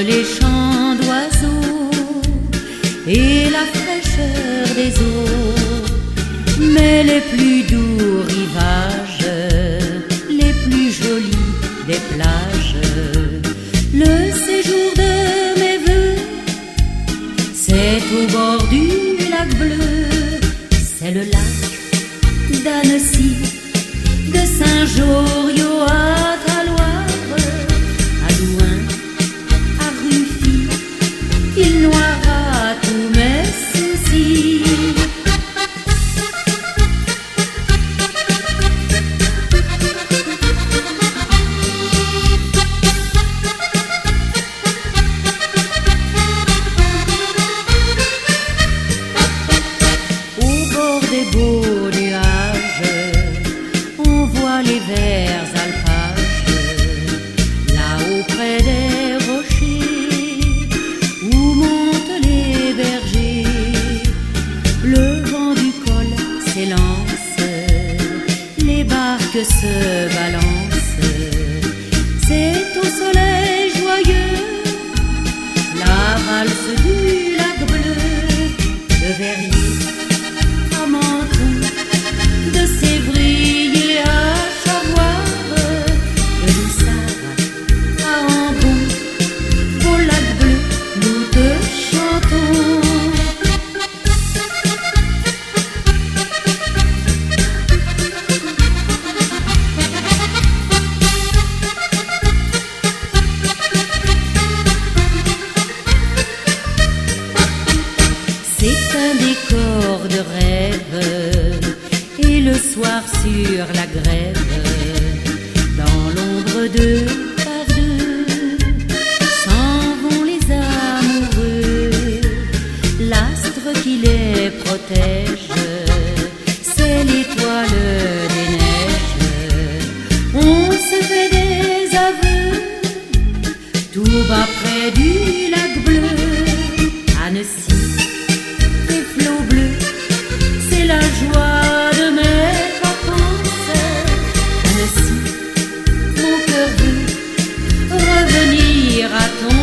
les chants d'oiseaux et la fraîcheur des eaux. Mais les plus doux rivages, les plus jolis des plages, le séjour de mes voeux, c'est au bord du lac bleu. C'est le lac d'Annecy, de Saint-Jorio à Taloire, à Louin, à Rufy, il noiera tous mes soucis. Des beaux nuages, on voit les verts alpages, là-haut près des rochers, où montent les bergers. Le vent du col s'élance, les barques se balancent, c'est au soleil joyeux, la valse du lac bleu, de Verrier à Menton, de Sévrier à Chavoir, de Lissard à Ambon, au lac bleu nous te chantons. C'est un décor de rêve, et le soir sur la grève, dans l'ombre deux par deux, s'en vont les amoureux. L'astre qui les protège, c'est l'étoile des neiges. On se fait des aveux, tout bas près du lac bleu. Annecy, des flots bleus, c'est la joie de mes vacances. Annecy, mon cœur veut revenir à ton